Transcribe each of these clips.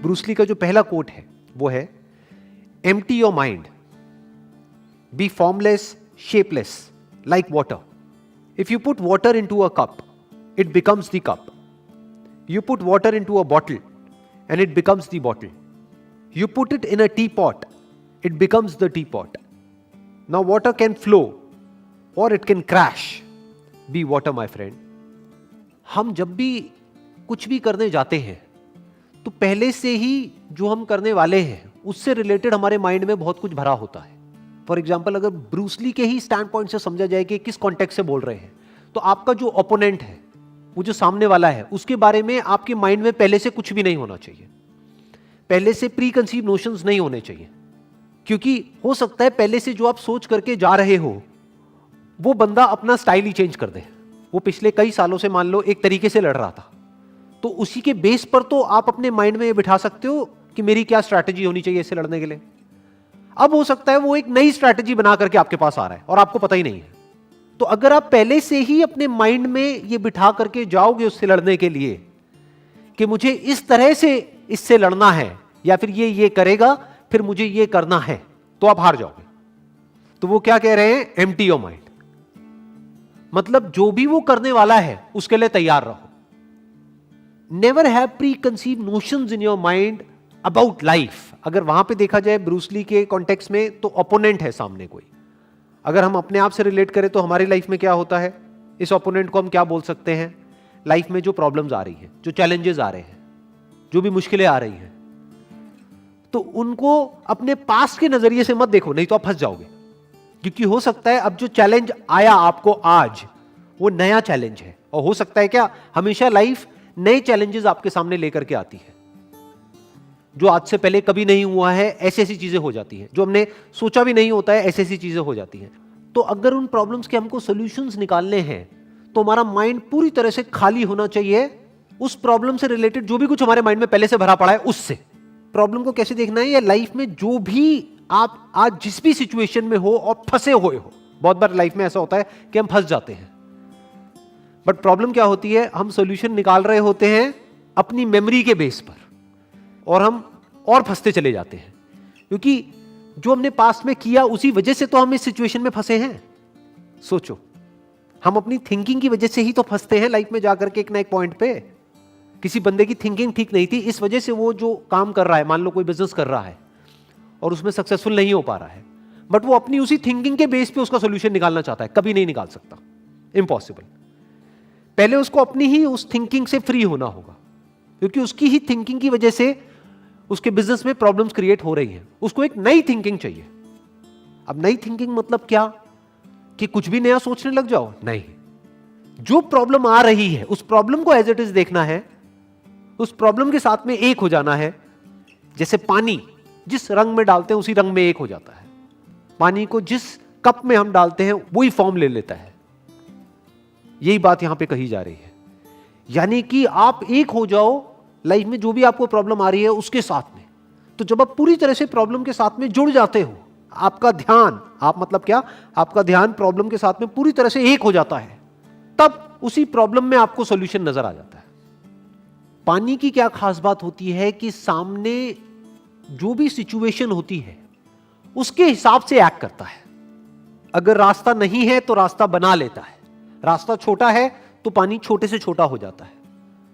Bruce Lee का जो पहला कोट है वो है, empty your mind, B formless, shapeless, like water. If you put water into a cup, it becomes the cup. You put water into a bottle and it becomes the bottle. You put it in a T pot, it becomes the teapot. Now water can flow or it can crash. Be water, my friend. हम जब भी कुछ भी करने जाते हैं तो पहले से ही जो हम करने वाले हैं उससे रिलेटेड हमारे माइंड में बहुत कुछ भरा होता है. फॉर एग्जाम्पल, अगर ब्रूस ली के ही स्टैंड पॉइंट से समझा जाए कि किस कॉन्टेक्स्ट से बोल रहे हैं, तो आपका जो ओपोनेंट है, वो जो सामने वाला है, उसके बारे में आपके माइंड में पहले से कुछ भी नहीं होना चाहिए. पहले से प्री कंसीव नोशंस नहीं होने चाहिए, क्योंकि हो सकता है पहले से जो आप सोच करके जा रहे हो वो बंदा अपना स्टाइल ही चेंज कर दे. वो पिछले कई सालों से मान लो एक तरीके से लड़ रहा था, तो उसी के बेस पर तो आप अपने माइंड में ये बिठा सकते हो कि मेरी क्या स्ट्रैटेजी होनी चाहिए इससे लड़ने के लिए. अब हो सकता है वो एक नई स्ट्रैटेजी बना करके आपके पास आ रहा है और आपको पता ही नहीं है. तो अगर आप पहले से ही अपने माइंड में ये बिठा करके जाओगे उससे लड़ने के लिए कि मुझे इस तरह से इससे लड़ना है, या फिर ये करेगा फिर मुझे ये करना है, तो आप हार जाओगे. तो वो क्या कह रहे हैं, एम्प्टी योर माइंड. मतलब जो भी वो करने वाला है उसके लिए तैयार रहो. Never have pre conceive notions in your mind about life. अगर वहां पे देखा जाए ब्रूस ली के कॉन्टेक्स्ट में, तो ओपोनेंट है सामने कोई. अगर हम अपने आप से रिलेट करें तो हमारी लाइफ में क्या होता है, इस ओपोनेंट को हम क्या बोल सकते हैं. लाइफ में जो प्रॉब्लम्स आ रही हैं, जो चैलेंजेस आ रहे हैं, जो भी मुश्किलें आ रही हैं, तो उनको अपने पास्ट के नजरिए से मत देखो, नहीं तो आप फंस जाओगे. क्योंकि हो सकता है अब जो चैलेंज आया आपको आज, वो नया चैलेंज है. और हो सकता है क्या, हमेशा लाइफ नए चैलेंजेस आपके सामने लेकर के आती है, जो आज से पहले कभी नहीं हुआ है. ऐसी ऐसी चीजें हो जाती हैं जो हमने सोचा भी नहीं होता है, ऐसी ऐसी चीजें हो जाती हैं. तो अगर उन प्रॉब्लम्स के हमको सॉल्यूशंस निकालने हैं, तो हमारा माइंड पूरी तरह से खाली होना चाहिए उस प्रॉब्लम से रिलेटेड जो भी कुछ हमारे माइंड में पहले से भरा पड़ा है उससे. प्रॉब्लम को कैसे देखना है, या लाइफ में जो भी आप आज जिस भी सिचुएशन में हो और फंसे हुए हो. बहुत बार लाइफ में ऐसा होता है कि हम फंस जाते हैं, बट प्रॉब्लम क्या होती है, हम सॉल्यूशन निकाल रहे होते हैं अपनी मेमोरी के बेस पर, और हम और फंसते चले जाते हैं. क्योंकि जो हमने पास्ट में किया उसी वजह से तो हम इस सिचुएशन में फंसे हैं. सोचो, हम अपनी थिंकिंग की वजह से ही तो फंसते हैं लाइफ में जाकर के एक ना एक पॉइंट पे. किसी बंदे की थिंकिंग ठीक नहीं थी, इस वजह से वो जो काम कर रहा है, मान लो कोई बिजनेस कर रहा है और उसमें सक्सेसफुल नहीं हो पा रहा है, बट वो अपनी उसी थिंकिंग के बेस पे उसका सॉल्यूशन निकालना चाहता है. कभी नहीं निकाल सकता, इम्पॉसिबल. पहले उसको अपनी ही उस थिंकिंग से फ्री होना होगा, क्योंकि उसकी ही थिंकिंग की वजह से उसके बिजनेस में प्रॉब्लम्स क्रिएट हो रही हैं. उसको एक नई थिंकिंग चाहिए. अब नई थिंकिंग मतलब क्या, कि कुछ भी नया सोचने लग जाओ, नहीं. जो प्रॉब्लम आ रही है उस प्रॉब्लम को एज इट इज देखना है, उस प्रॉब्लम के साथ में एक हो जाना है. जैसे पानी जिस रंग में डालते हैं उसी रंग में एक हो जाता है. पानी को जिस कप में हम डालते हैं वही फॉर्म ले लेता है. यही बात यहां पे कही जा रही है. यानी कि आप एक हो जाओ लाइफ में जो भी आपको प्रॉब्लम आ रही है उसके साथ में. तो जब आप पूरी तरह से प्रॉब्लम के साथ में जुड़ जाते हो, आपका ध्यान, आप मतलब क्या, आपका ध्यान प्रॉब्लम के साथ में पूरी तरह से एक हो जाता है, तब उसी प्रॉब्लम में आपको सॉल्यूशन नजर आ जाता है. पानी की क्या खास बात होती है कि सामने जो भी सिचुएशन होती है उसके हिसाब से एक्ट करता है. अगर रास्ता नहीं है तो रास्ता बना लेता है. रास्ता छोटा है तो पानी छोटे से छोटा हो जाता है.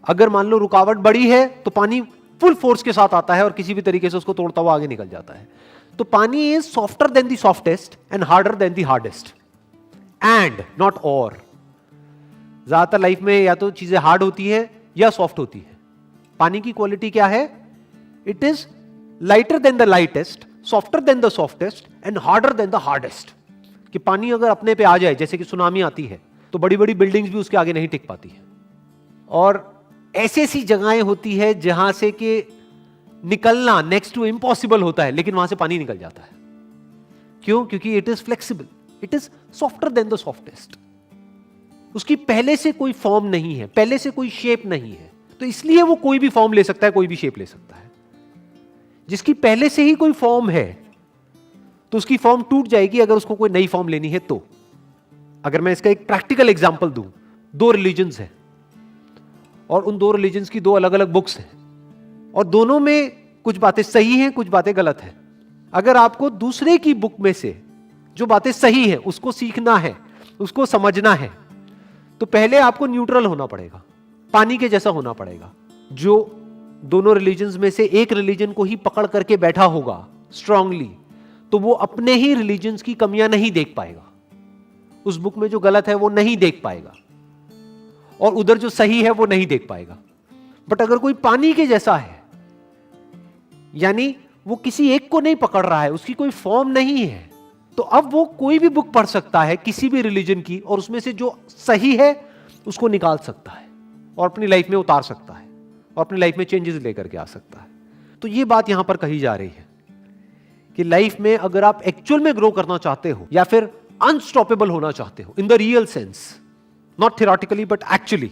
अगर मान लो रुकावट बड़ी है तो पानी फुल फोर्स के साथ आता है और किसी भी तरीके से उसको तोड़ता हुआ आगे निकल जाता है. तो पानी is softer then the softest and harder than the hardest, and not और. ज्यादातर लाइफ में या तो चीजें हार्ड होती है या सॉफ्ट होती है. पानी की क्वालिटी क्या है, it is lighter than the lightest, softer then the softest and harder than the hardest. कि पानी अगर अपने पे आ जाए, जैसे कि सुनामी आती है, तो बड़ी बड़ी बिल्डिंग्स भी उसके आगे नहीं टिक पाती है. और ऐसी ऐसी जगहें होती है जहां से कि निकलना नेक्स्ट टू इम्पॉसिबल होता है, लेकिन वहां से पानी निकल जाता है. क्यों? क्योंकि it is flexible, it is softer then the softest. उसकी पहले से कोई फॉर्म नहीं है, पहले से कोई शेप नहीं है, तो इसलिए वो कोई भी फॉर्म ले सकता है, कोई भी शेप ले सकता है. जिसकी पहले से ही कोई फॉर्म है तो उसकी फॉर्म टूट जाएगी अगर उसको कोई नई फॉर्म लेनी है तो. अगर मैं इसका एक प्रैक्टिकल एग्जांपल दूं, 2 रिलीजन्स हैं और उन 2 रिलीजन्स की 2 अलग अलग बुक्स हैं, और दोनों में कुछ बातें सही हैं, कुछ बातें गलत हैं। अगर आपको दूसरे की बुक में से जो बातें सही हैं उसको सीखना है, उसको समझना है, तो पहले आपको न्यूट्रल होना पड़ेगा, पानी के जैसा होना पड़ेगा। जो दोनों रिलीजन्स में से एक रिलीजन को ही पकड़ करके बैठा होगा स्ट्रांगली, तो वो अपने ही रिलीजन्स की कमियां नहीं देख पाएगा। उस बुक में जो गलत है वो नहीं देख पाएगा, और उधर जो सही है वो नहीं देख पाएगा। बट अगर कोई पानी के जैसा है, यानी वो किसी एक को नहीं पकड़ रहा है, उसकी कोई फॉर्म नहीं है, तो अब वो कोई भी बुक पढ़ सकता है किसी भी रिलीजन की, और उसमें से जो सही है उसको निकाल सकता है और अपनी लाइफ में उतार सकता है और अपनी लाइफ में चेंजेस लेकर के आ सकता है। तो ये बात यहां पर कही जा रही है कि लाइफ में अगर आप एक्चुअल में ग्रो करना चाहते हो या फिर अनस्टॉपेबल होना चाहते हो in the real sense, not theoretically but actually,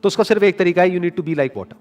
तो उसका सिर्फ एक तरीका है, you need to be like water.